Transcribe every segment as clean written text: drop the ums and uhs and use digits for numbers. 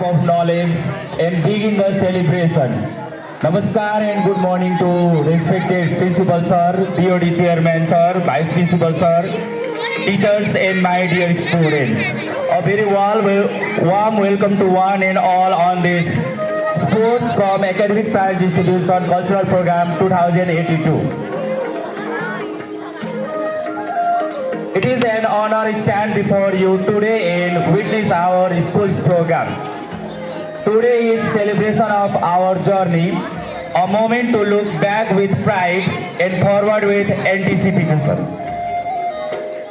of knowledge and begin the celebration. Namaskar and good morning to respected Principal Sir, BOD Chairman Sir, Vice Principal Sir, teachers and my dear students. A very warm welcome to one and all on this Sports Com Academic Prize Distribution Cultural Program 2082. It is an honor to stand before you today and witness our school's program. Today is celebration of our journey, a moment to look back with pride and forward with anticipation.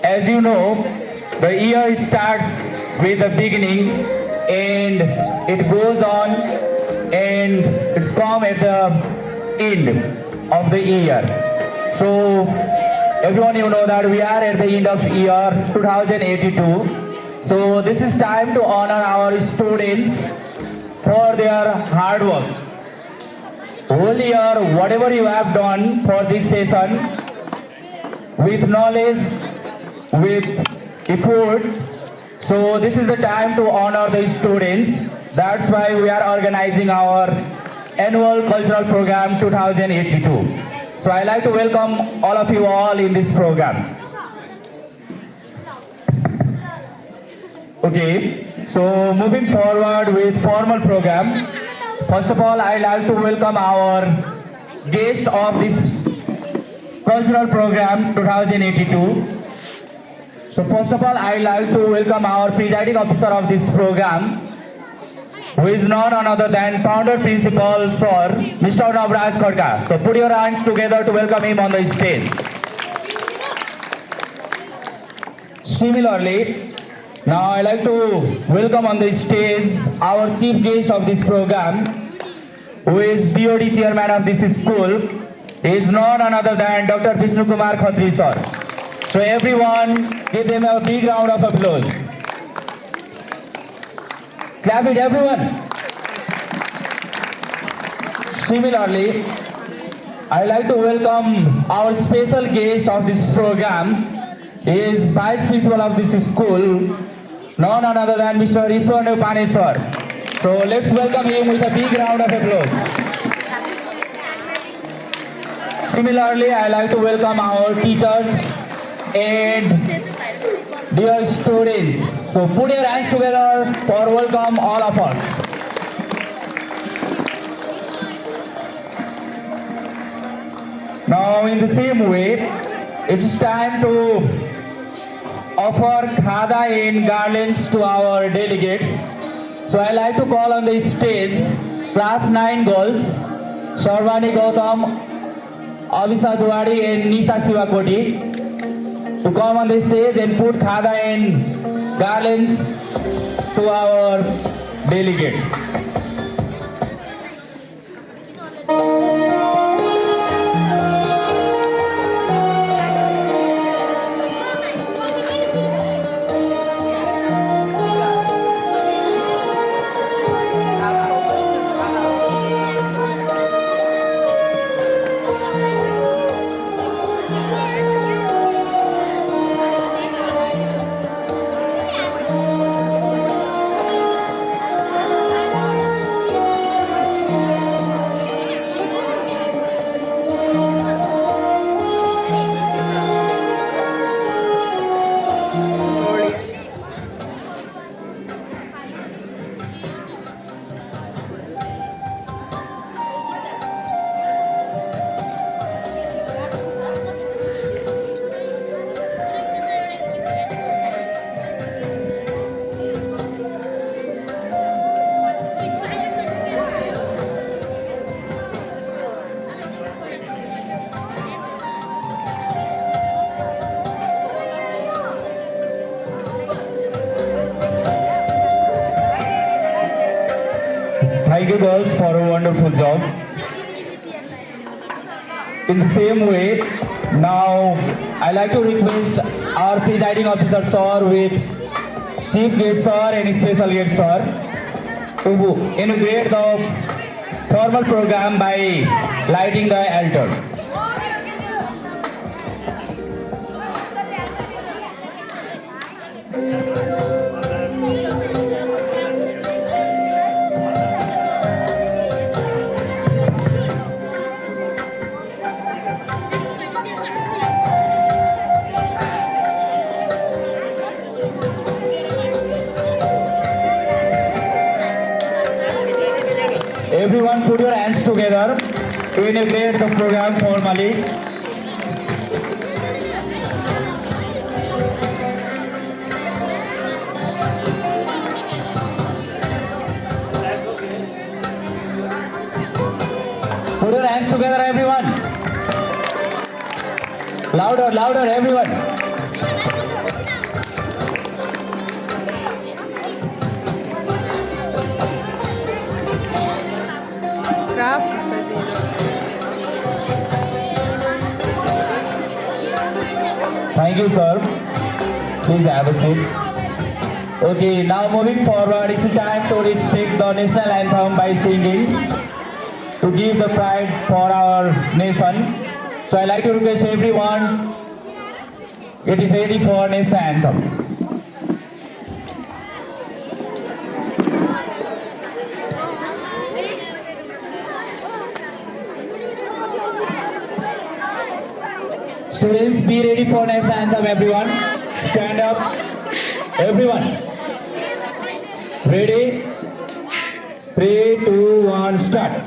As you know, the year starts with the beginning and it goes on and it's come at the end of the year. So everyone, you know that we are at the end of year 2082. So this is time to honor our students for their hard work. Whole year, whatever you have done for this session, with knowledge, with effort, so this is the time to honor the students. That's why we are organizing our annual cultural program 2082. So I like to welcome all of you all in this program. Okay, so moving forward with formal program. First of all, I'd like to welcome our guest of this cultural program 2082. So first of all, I'd like to welcome our presiding officer of this program, who is none other than founder principal Sir, Mr. Navraj Khadka. So put your hands together to welcome him on the stage. Similarly, now I like to welcome on the stage our chief guest of this program, who is BOD chairman of this school. He is none other than Dr. Vishnu Kumar Khatri sir. So everyone, give them a big round of applause. Clap it, everyone. Similarly, I like to welcome our special guest of this program. He is vice principal of this school, none other than Mr. Ishwar Pane sir. So let's welcome him with a big round of applause. Similarly, I like to welcome our teachers and dear students. So put your hands together for welcome all of us. Now in the same way, it's time to offer khada and garlands to our delegates. So I like to call on the stage class 9 girls, Sharwani Gautam, Abhisha Duwadi and Nisha Sivakoti, to come on the stage and put khada and garlands to our delegates. Thank you girls for a wonderful job. In the same way, now I like to request our presiding officer sir with chief guest sir and special guest sir to inaugurate the formal program by lighting the altar. everyone put your hands together to inaugurate the program formally. Put your hands together, everyone. Louder, louder, everyone. Thank you, sir. Please have a seat. Okay, now moving forward, it's time to speak the national anthem by singing to give the pride for our nation. So I like to request everyone, get it ready for national anthem. Students, be ready for national anthem, everyone. Stand up, everyone. Ready? 3, 2, 1, start.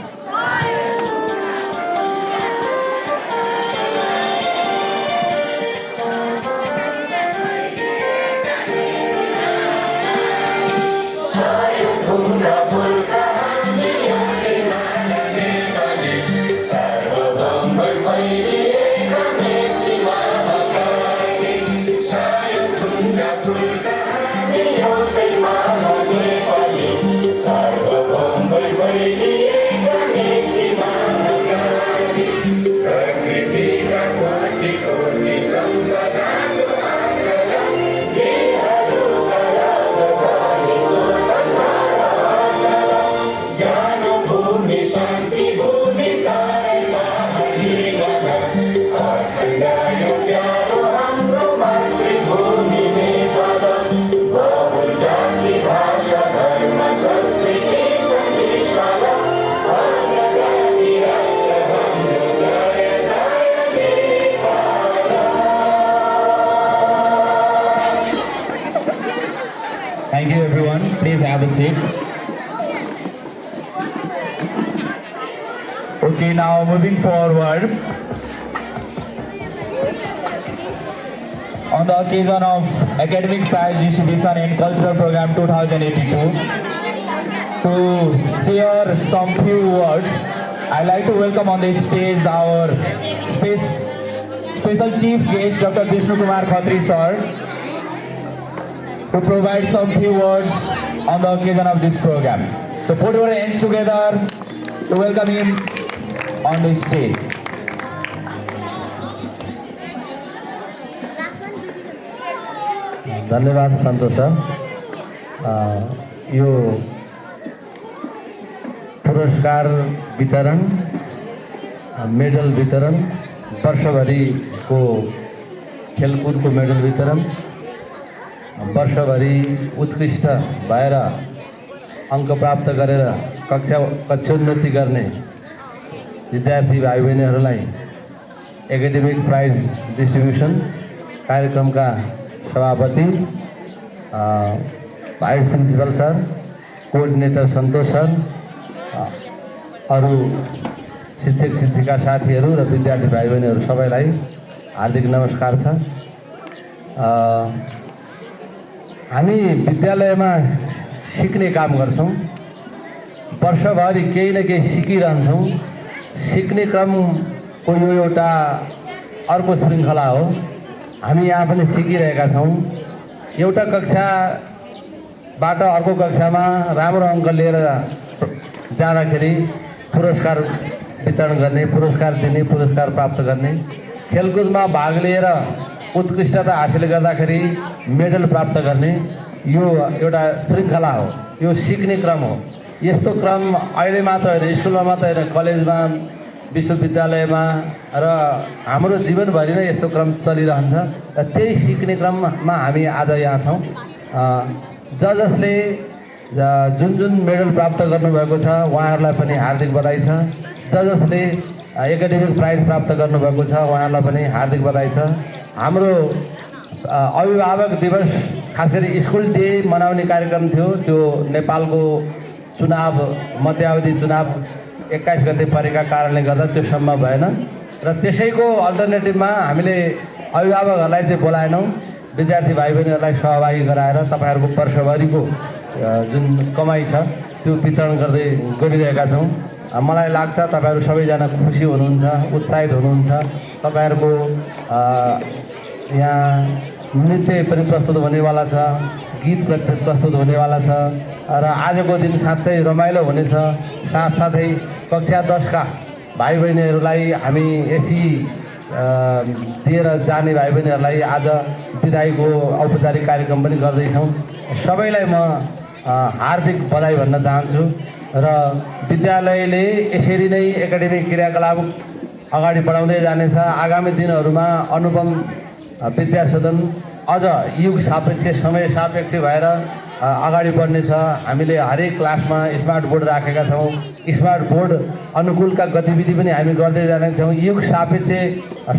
Thank you, everyone. Please have a seat. Okay, now moving forward, on the occasion of Academic Prize Distribution in Cultural Program 2082, to share some few words, I'd like to welcome on the stage our special chief guest, Dr. Vishnu Kumar Khatri sir, to provide some few words on the occasion of this program. So put your hands together to welcome him on the stage. धन्यवाद सन्तोष sir. यो पुरस्कार वितरण, medal वितरण, वर्षभरिको खेलकुदको medal वितरण, वर्षभरि उत्कृष्ट भएर अङ्क प्राप्त गरेर कक्षोन्नति गर्ने विद्यार्थी भाइ बहिनीहरूलाई एकाडेमिक प्राइज डिस्ट्रिब्युसन कार्यक्रमका सभापति, भाइस प्रिन्सिपल सर, कोअर्डिनेटर सन्तोष सर, अरू शिक्षक शिक्षिका साथीहरू र विद्यार्थी भाइ बहिनीहरू सबैलाई हार्दिक नमस्कार छ। हामी विद्यालयमा सिक्ने काम गर्छौँ, वर्षभरि केही न केही सिकिरहन्छौँ। सिक्ने क्रमको यो एउटा अर्को श्रृङ्खला हो। हामी यहाँ पनि सिकिरहेका छौँ। एउटा कक्षाबाट अर्को कक्षामा राम्रो अङ्क लिएर जाँदाखेरि पुरस्कार वितरण गर्ने, पुरस्कार दिने, पुरस्कार प्राप्त गर्ने, खेलकुदमा भाग लिएर उत्कृष्टता हासिल गर्दाखेरि मेडल प्राप्त गर्ने, यो एउटा श्रृङ्खला हो, यो सिक्ने क्रम हो। यस्तो क्रम अहिले मात्र होइन, स्कुलमा मात्र होइन, कलेजमा, विश्वविद्यालयमा र हाम्रो जीवनभरि नै यस्तो क्रम चलिरहन्छ। र त्यही सिक्ने क्रममा हामी आज यहाँ छौँ। जसले जुन जुन मेडल प्राप्त गर्नुभएको छ उहाँहरूलाई पनि हार्दिक बधाई छ। जसले एकाडेमिक प्राइज प्राप्त गर्नुभएको छ उहाँहरूलाई पनि हार्दिक बधाई छ। हाम्रो अभिभावक दिवस, खास गरी स्कुल डे मनाउने कार्यक्रम थियो, त्यो नेपालको चुनाव मध्यावधि चुनाव 21 गते परेका कारणले गर्दा त्यो सम्भव भएन र त्यसैको अल्टरनेटिभमा हामीले अभिभावकहरूलाई चाहिँ बोलाएनौँ। विद्यार्थी भाइ बहिनीहरूलाई सहभागी गराएर तपाईँहरूको वर्षभरिको जुन कमाइ छ त्यो वितरण गरिरहेका छौँ। मलाई लाग्छ तपाईँहरू सबैजना खुसी हुनुहुन्छ, उत्साहित हुनुहुन्छ। तपाईँहरूको यहाँ नृत्य पनि प्रस्तुत हुनेवाला छ, गीत प्रस्तुत हुनेवाला छ र आजको दिन साँच्चै रमाइलो हुनेछ। साथसाथै कक्षा 10 का भाइ बहिनीहरूलाई हामी एसी दिएर जाने भाइ बहिनीहरूलाई आज विदाईको औपचारिक कार्यक्रम पनि गर्दैछौँ। सबैलाई म हार्दिक बधाई भन्न चाहन्छु र विद्यालयले यसरी नै एकाडेमिक क्रियाकलाप अगाडि बढाउँदै जानेछ। आगामी दिनहरूमा अनुपम विद्यासदन अझ युग सापेक्ष समय सापेक्ष भएर अगाडि बढ्नेछ। हामीले हरेक क्लासमा स्मार्ट बोर्ड राखेका छौँ। स्मार्ट बोर्ड अनुकूलका गतिविधि पनि हामी गर्दै जानेछौँ। युग सापेक्ष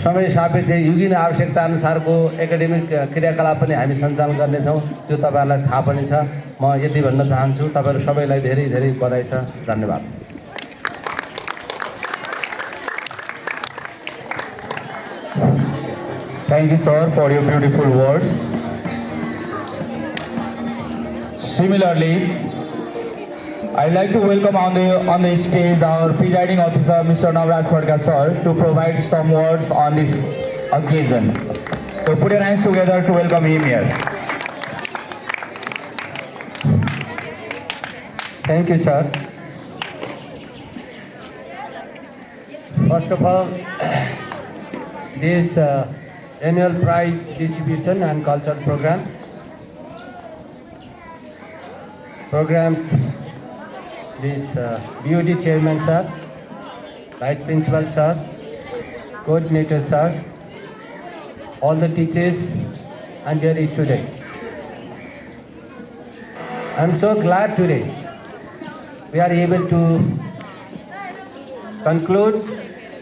समय सापेक्ष युगीन आवश्यकता अनुसारको एकाडेमिक क्रियाकलाप पनि हामी सञ्चालन गर्नेछौँ। त्यो तपाईँहरूलाई थाहा पनि छ। म यति भन्न चाहन्छु। तपाईँहरू सबैलाई धेरै धेरै बधाई छ। धन्यवाद। Thank you, sir, for your beautiful words. Similarly, I'd like to welcome on the stage our presiding officer, Mr. Navraj Khadka, sir, to provide some words on this occasion. So put your hands together to welcome him here. Thank you, sir. First of all, this annual prize distribution and cultural programs this BOD chairman sir, vice principal sir, coordinator sir, all the teachers and their students. I'm so glad today we are able to conclude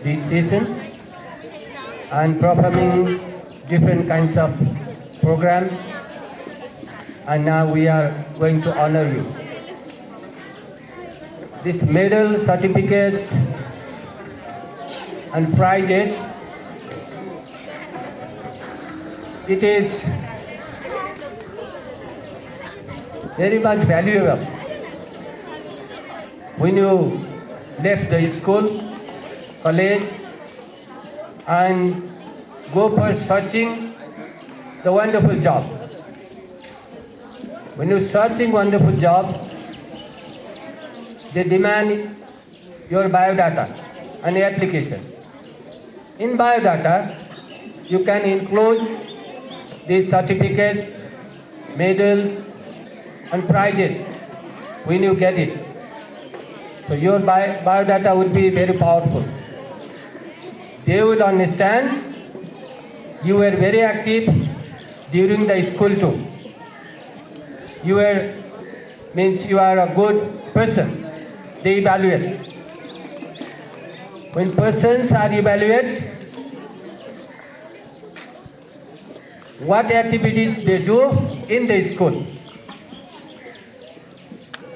this session and performing different kinds of programs, and now we are going to honor you. These medal certificates and prizes, it is very much valuable when you left the school, college, and go for searching the wonderful job. When you're searching wonderful job, they demand your biodata and application. In biodata, you can include these certificates, medals, and prizes when you get it. So your biodata would be very powerful. They will understand you were very active during the school too. You are a good person. They evaluate. When persons are evaluated, what activities they do in the school,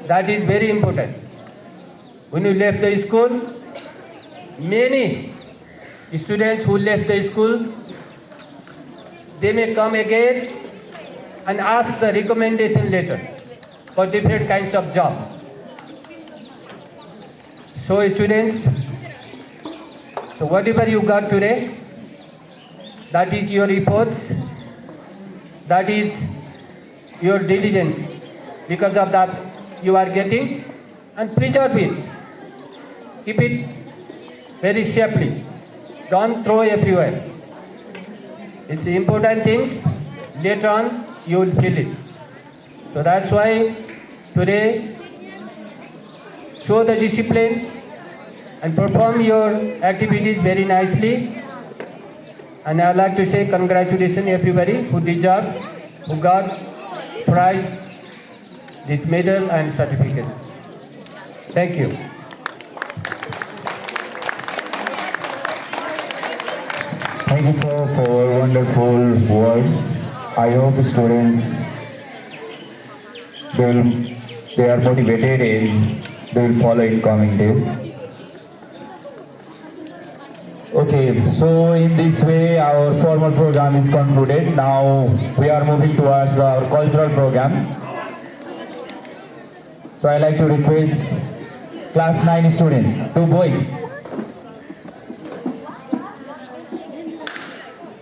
that is very important. When you left the school, many students who left the school, they may come again and ask the recommendation letter for different kinds of job. So students, so whatever you got today, that is your efforts, that is your diligence. Because of that you are getting, and preserve it. Keep it very safely. Don't throw everywhere. It's important things. Later on, you will feel it. So that's why today, show the discipline and perform your activities very nicely. And I'd like to say congratulations everybody who deserved, who got prize, this medal and certificate. Thank you. Thank you, sir, for wonderful words. I hope students will they are motivated and they will follow in coming days. Okay, so in this way our formal program is concluded. Now we are moving towards our cultural program. So I like to request class 9 students, 2 boys.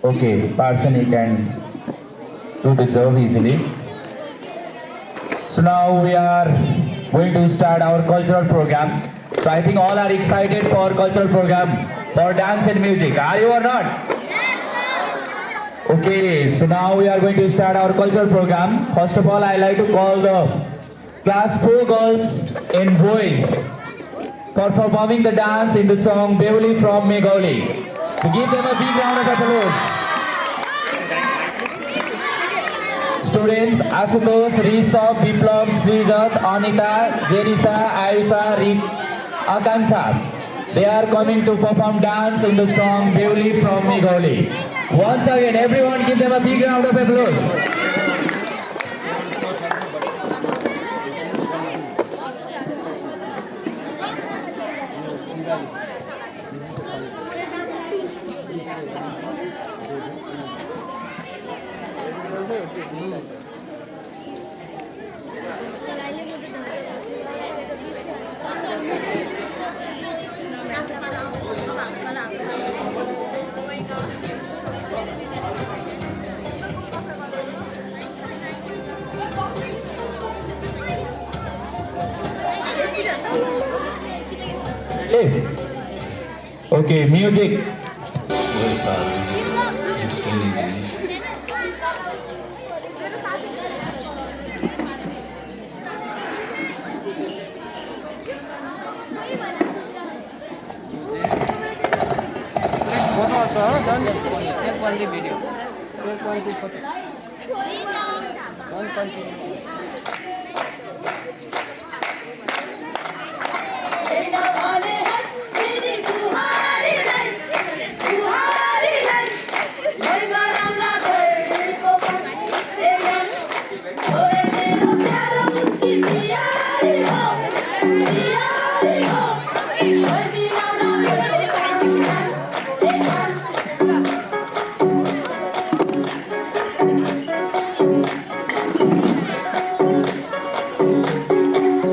Okay, person he can do the job easily. So now we are going to start our cultural program. So I think all are excited for cultural program, for dance and music. Are you or not? Okay, so now we are going to start our cultural program. First of all, I like to call the class 4 girls and boys for performing the dance in the song Beuli from Megholi. So give them a big round of applause. Students Asutosh, Rishabh, Biplav, Srijat, Anita, Jerisa, Ayusha, Akansha. They are coming to perform dance in the song Beuli from Megholi. Once again, everyone give them a big round of applause. Okay, music. Voice art is entertaining enough. Photo also, don't take only video. Take only photo. Don't continue.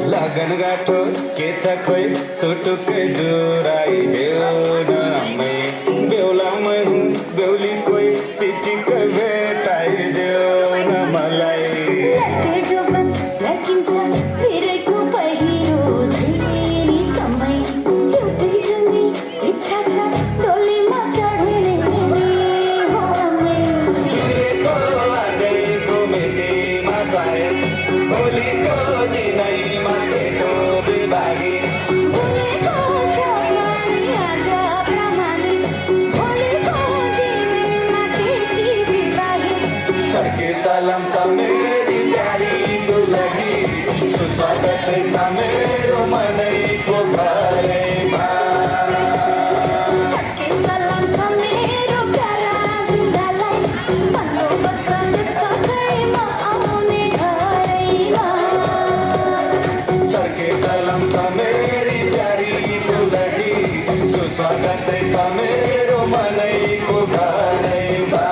लगन गाठो के छ खोइ सुटुकै जुराइदेऊ न मै बेहुलामै हुँ बेहुली कोही चिठीकै भेटाइदेऊ न मलाई सलाम छ मेरी प्यारी दुलही सुस्वागत छ मेरो मनैको घरैमा चर्के सलाम छ मेरी प्यारी दुलही सुस्वागत छ मेरो मनैको घरैमा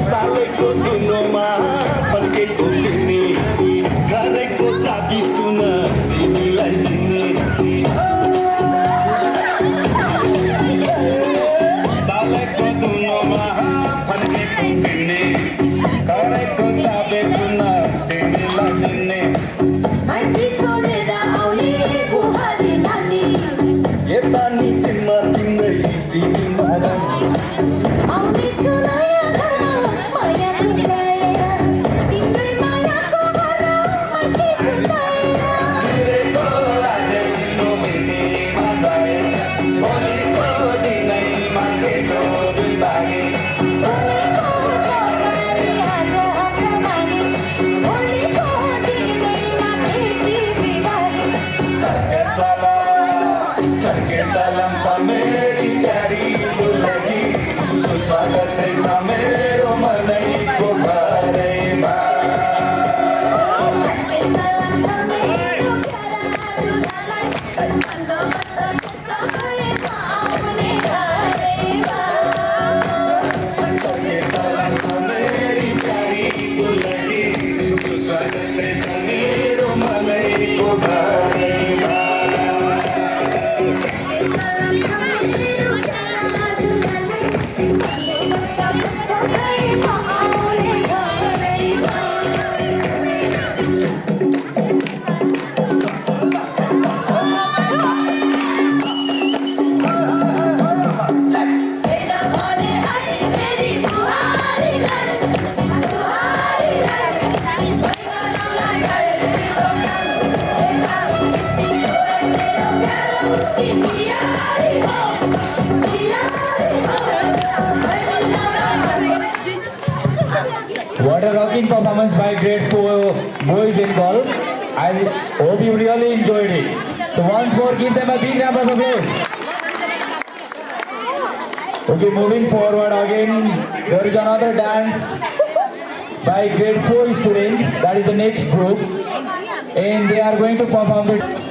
सालैको दुनोमा फर्केको फिर्नी घरैको चाबी सुन तिमीलाई दिने rocking performance by grade 4 boys and girls. I hope you really enjoyed it. So once more, give them a big round of applause. Okay, moving forward again, there is another dance by grade 4 students. That is the next group, and they are going to perform the.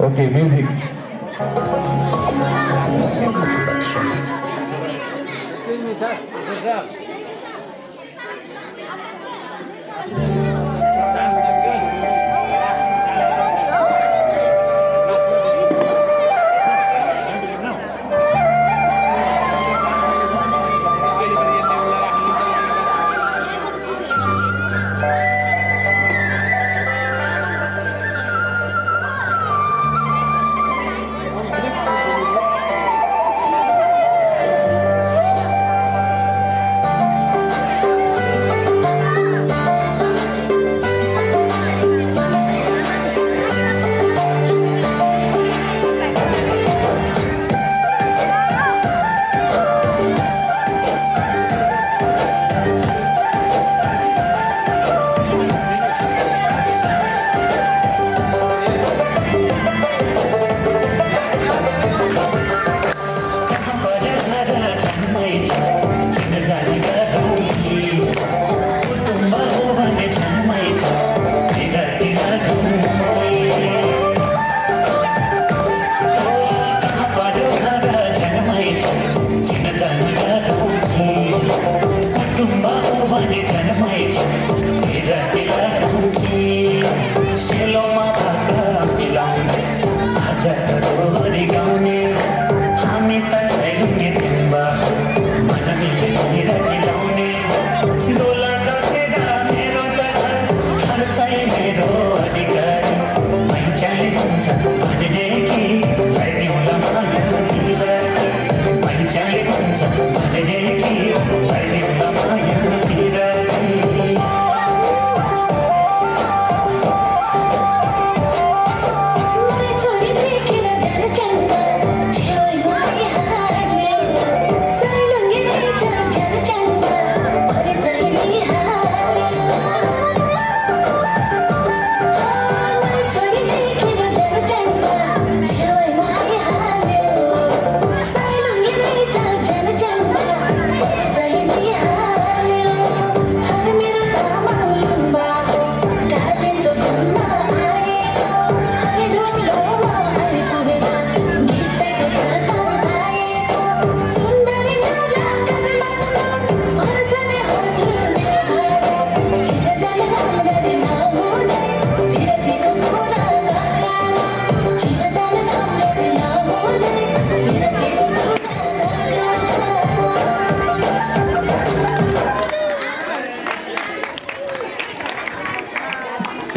Okay, music. Excuse me, sir. Sir.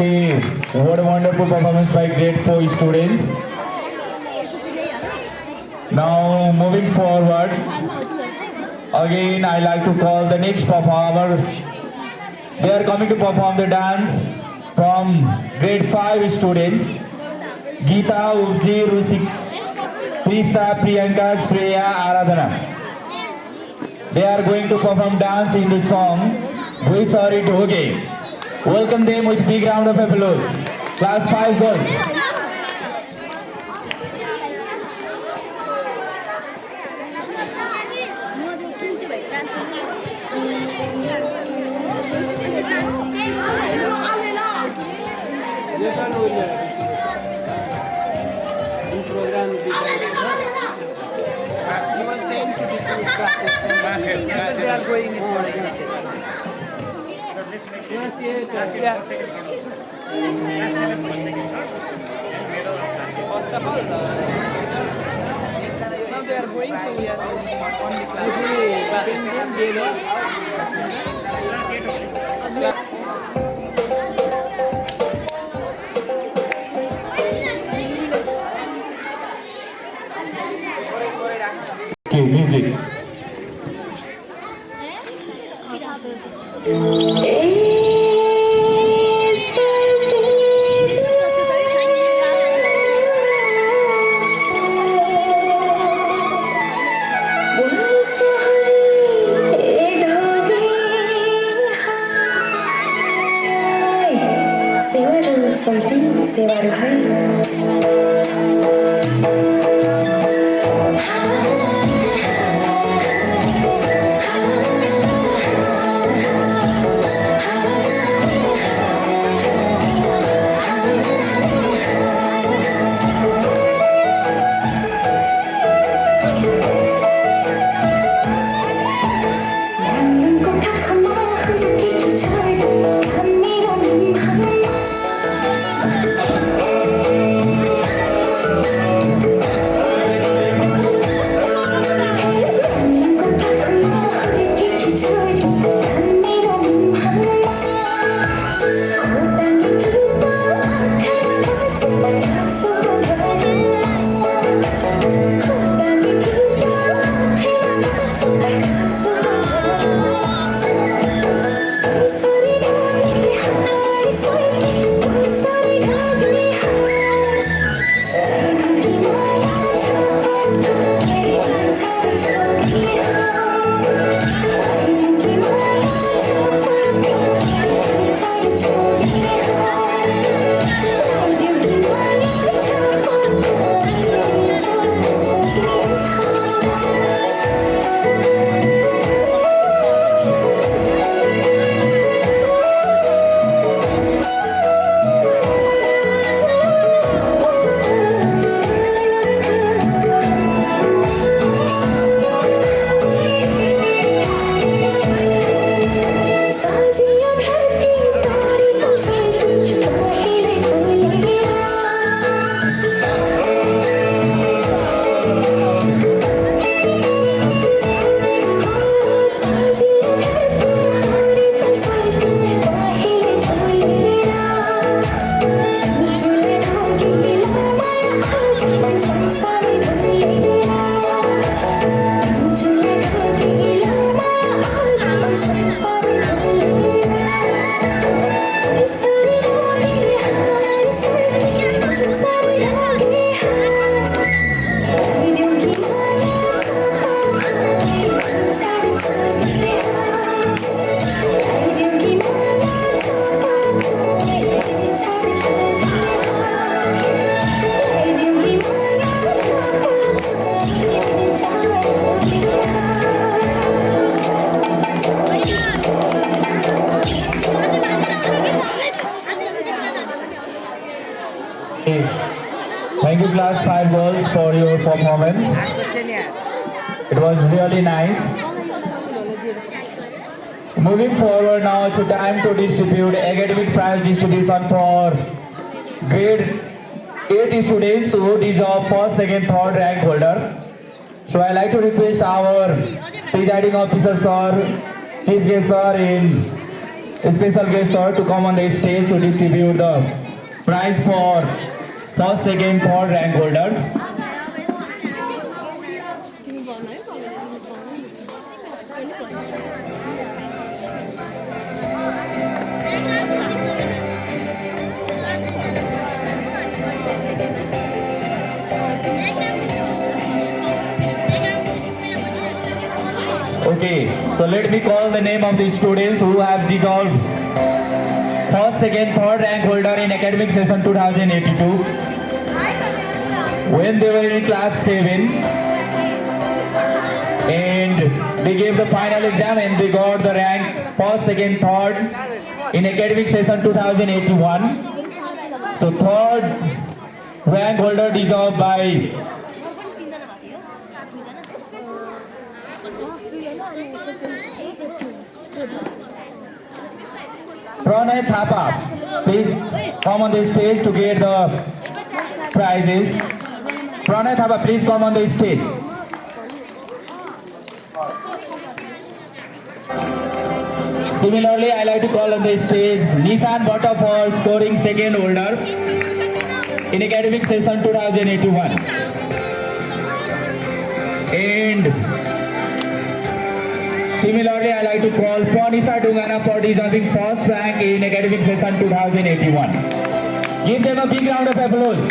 Okay, what a wonderful performance by grade 4 students. Now moving forward, again I like to call the next performer. They are coming to perform the dance from grade 5 students. Geeta, Urji, Rusik, Prisa, Priyanka, Shreya, Aradhana. They are going to perform dance in the song We Saw It Okay. Welcome them with big round of applause. Class 5 girls. First of all, now they are going, so we are on the class. Okay, music. सेवारू है Thank you, class 5 girls, for your performance. It was really nice. Moving forward now, it's time to distribute academic prize distribution for grade 8 students who deserve first, second, third rank holder. So I like to request our presiding officer sir, chief guest sir, and special guest sir to come on the stage to distribute the prize for first, second, third rank holders. Okay, so let me call the name of the students who have deserved first, second, third rank holder in academic session 2082. When they were in class 7 and they gave the final exam and they got the rank first, second, third in academic session 2081. So third rank holder deserved by Pranay Thapa. Please come on the stage to get the prizes. Pranay Thapa, please come on the stage. Similarly, I like to call on the stage Nissan Bhatta for scoring second holder in academic session 2081. And Similarly, I like to call Pranisa Dungana for deserving first rank in academic session 2081. Give them a big round of applause.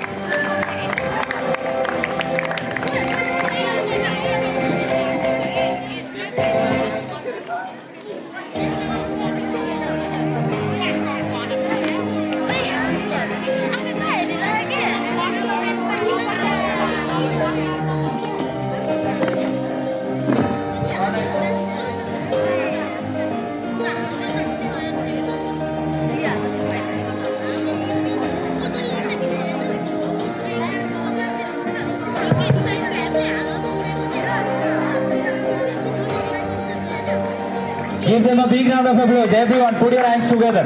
Give them a big round of applause. Everyone, put your hands together.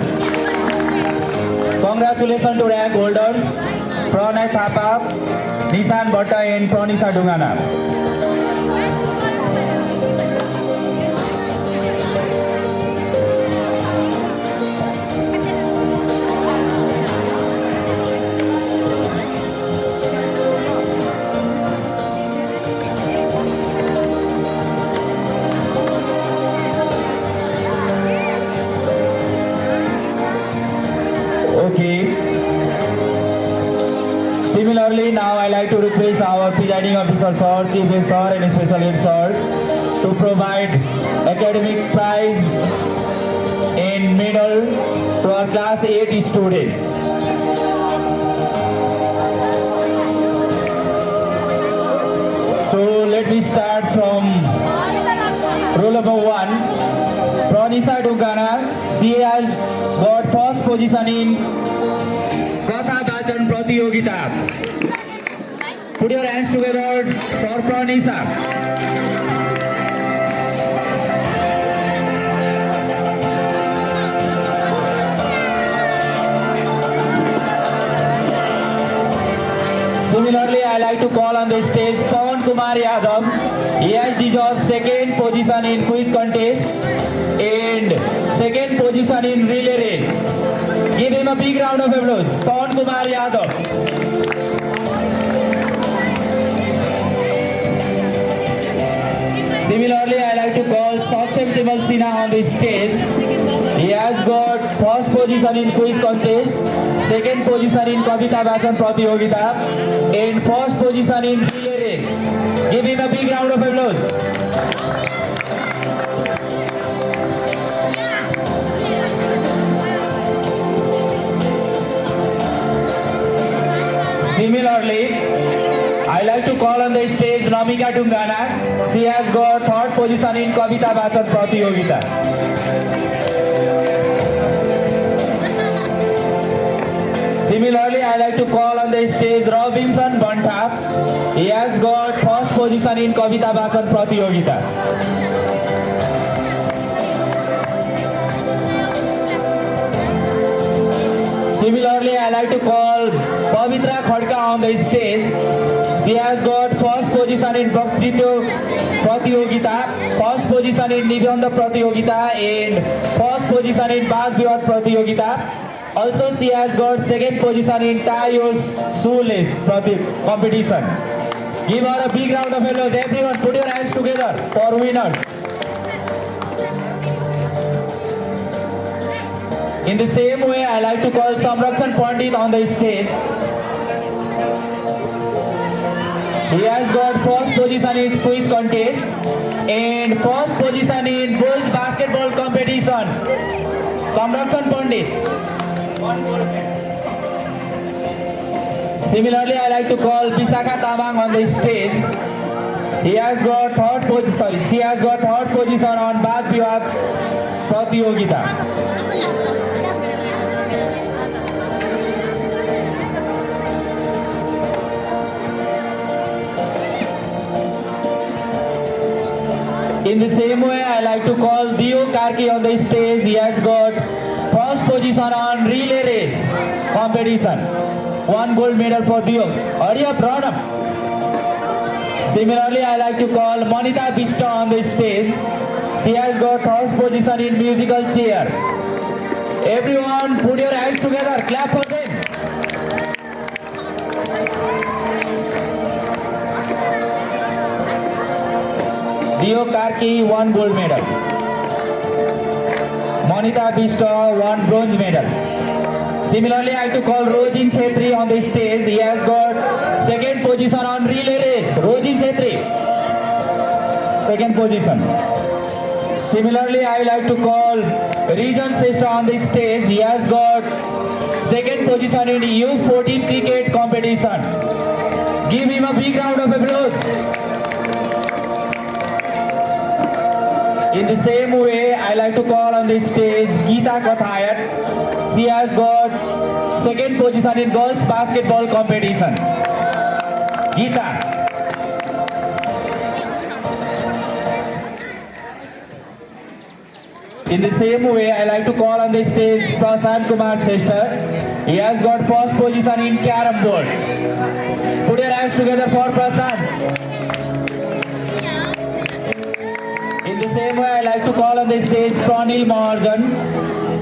Congratulations to rank holders Pranay Thapa, Nissan Bhatta and Pranisa Dungana. Okay. Similarly, now I like to request our presiding officer, sir, chief guest, sir, and special guest, sir, to provide academic prize and medal to our class 8 students. So let me start from roll number 1. Pranisa Dungana, she has got first position in Katha Vachan Pratiyogita. Put your hands together for Pranisa. Similarly, I like to call on the stage Pawan Kumar Yadav. He has deserved second position in quiz contest and second position in relay race. Give him a big round of applause. Pawan Kumar Yadav. Similarly, I like to call Saksham Timal Sinha on the stage. He has got first position in quiz contest, second position in Kavita Vachan Pratiyogita, and first position in relay race. Give him a big round of applause. Similarly, I like to call on the stage Namika Dungana. She has got third position in Kavita Vachan Pratiyogita. Similarly, I like to call on the stage Robinson Bantap. He has got first position in Kavita Vachan Pratiyogita. Similarly, I like to call Pavitra Khadka on the stage. She has got first position in Vaktitya Pratiyogita, first position in Nibandha Pratiyogita, and first position in Bad Vivad Pratiyogita. Also, she has got second position in Tie Your Shoelace competition. Give her a big round of applause. Everyone, put your hands together for winners. In the same way, I like to call Samrakshan Pandit on the stage. He has got first position in quiz contest and first position in boys basketball competition. Samrakshan Pandit. Similarly, I like to call Bisakha Tamang on the stage. He has got third position. She has got third position on Bad Vivad Pratiyogita. In the same way, I like to call Dio Karki on the stage. He has got first position on relay race competition. One gold medal for Dio. Hurry up, run up. Similarly, I like to call Manita Vista on the stage. She has got first position in musical chair. Everyone, put your hands together. Clap for them. Leo Karki, 1 gold medal. Monita Bista, 1 bronze medal. Similarly, I have to call Rojin Chetri on the stage. He has got second position on relay race. Rojin Chetri, second position. Similarly, I will have to call Region Sesta on the stage. He has got second position in U14 cricket competition. Give him a big round of applause. In the same way, I like to call on the stage Geeta Kathayat. She has got second position in girls basketball competition. Geeta. In the same way, I like to call on the stage Prasad Kumar Sester. He has got first position in Carom board. Put your hands together for Prasad. In the same way, I like to call on the stage Pranil Maharjan.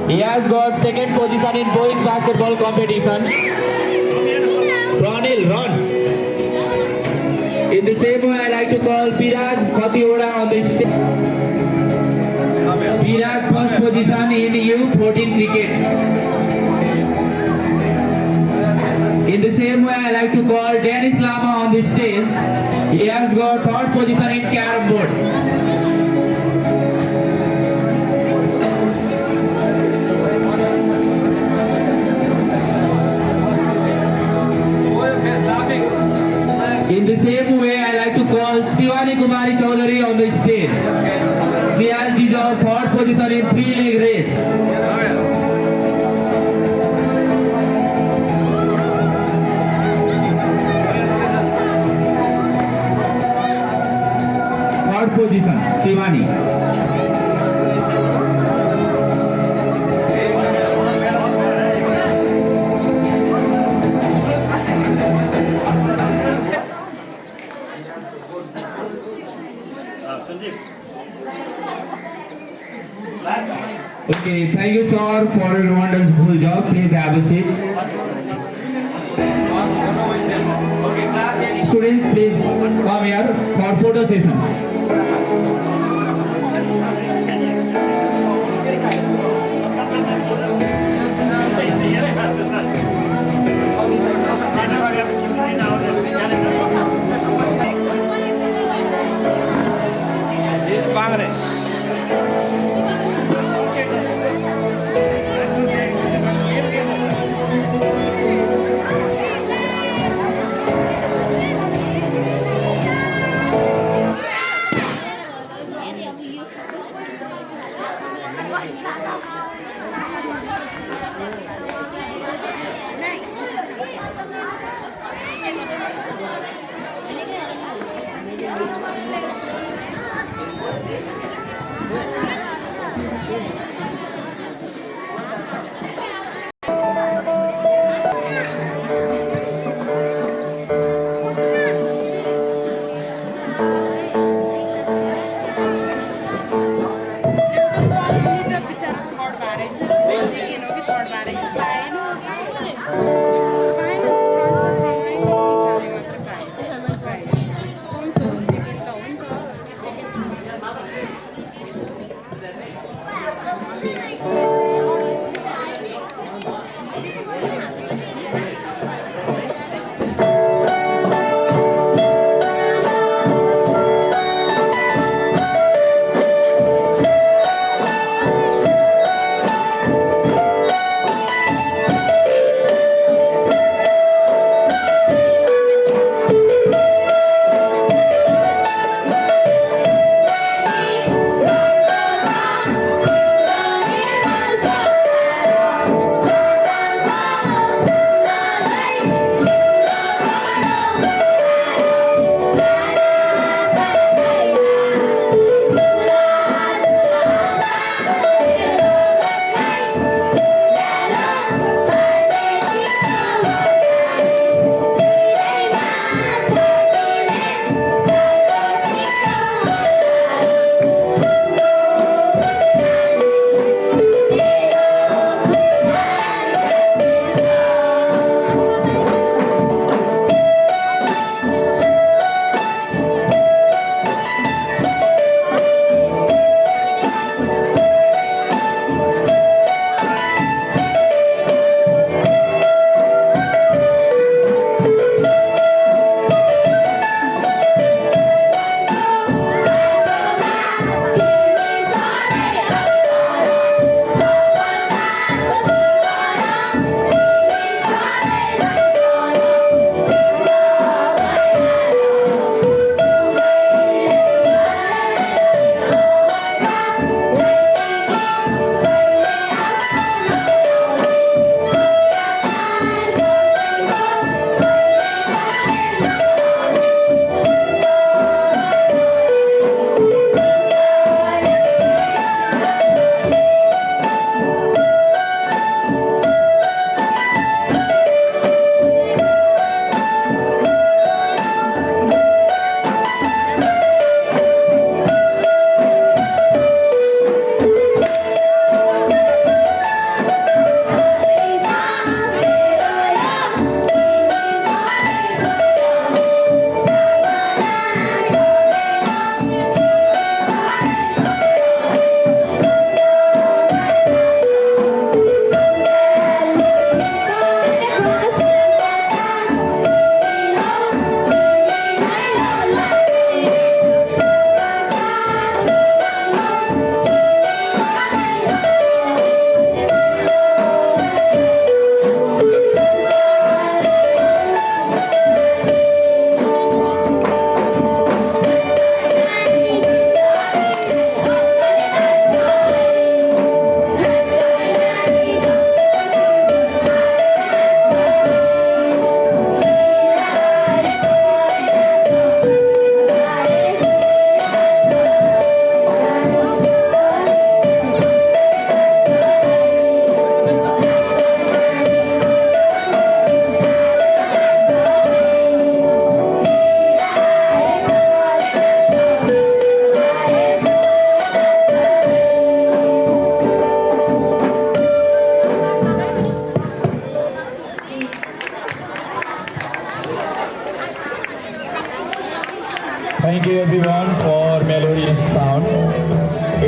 He has got second position in boys basketball competition. Pranil, run. In the same way, I like to call Biraj Khatioda on the stage. Biraj first position in U14 cricket. In the same way, I like to call Dennis Lama on the stage. He has got third position in Carom board. In the same way, I like to call Shivani Kumari Chaudhary on the stage. She has deserved third position in 3-leg race. Third position, Shivani. Okay, thank you sir for a wonderful job. Please have a seat. Students, please come here for photo session.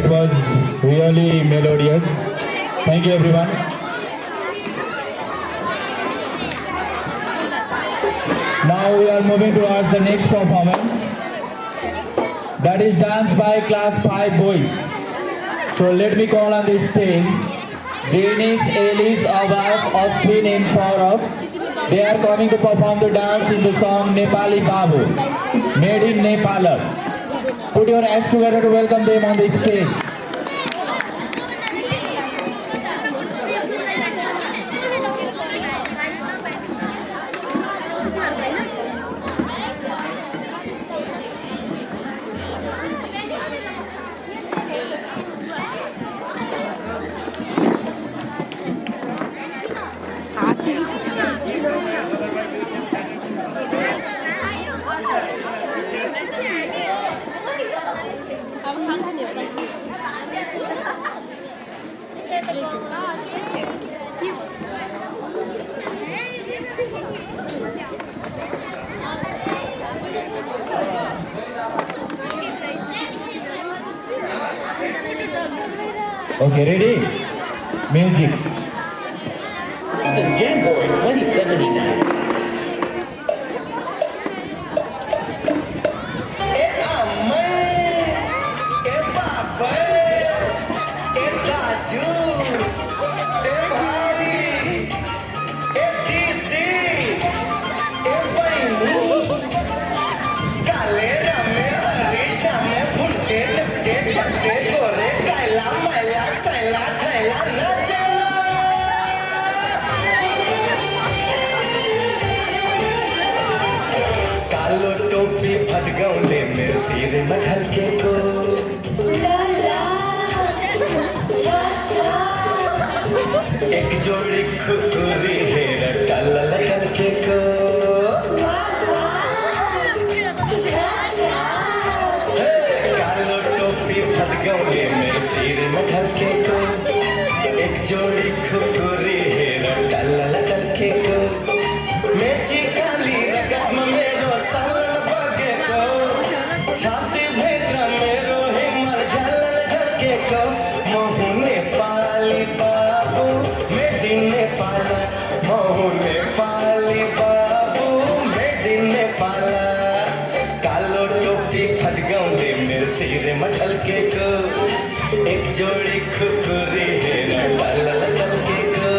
It was really melodious. Thank you, everyone. Now we are moving towards the next performance. That is dance by class 5 boys. So let me call on the stage Janice, Elise, Abbas, Ashwin and Saurabh. They are coming to perform the dance in the song Nepali Babu, made in Nepal. Put your hands together to welcome them on the stage. Okay, ready? Music. Jamboard 2079. कालो टोपी फटगौले मेरे सिर में ढलके को एक जोड़ी खुकुरी है काला करके को कालो टोपी फटगौले मेरे सिर में ढलके को एक जोड़ी खुकुरी है काला करके को मैं चिकाली रगत में मेरो सालन बगे को छाती भेद्रा मेरो हिमर झलन झलके को मोहुने पाली बाबू मेडिने पाला मोहुने पाली बाबू मेडिने पाला कालो टोपी फटगौले मेरे सिर में ढलके को एक जोड़ी खुकुरी है काला करके को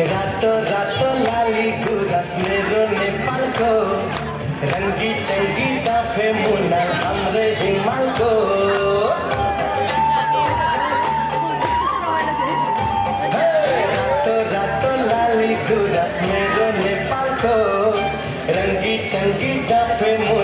रातो रातो लाली गुरस मेरो नेपालको रंगी चंगी दाफे मुना हमरे हिमालको रातो रातो लाली गुरस मेरो नेपालको रंगी चंगी दाफे मुना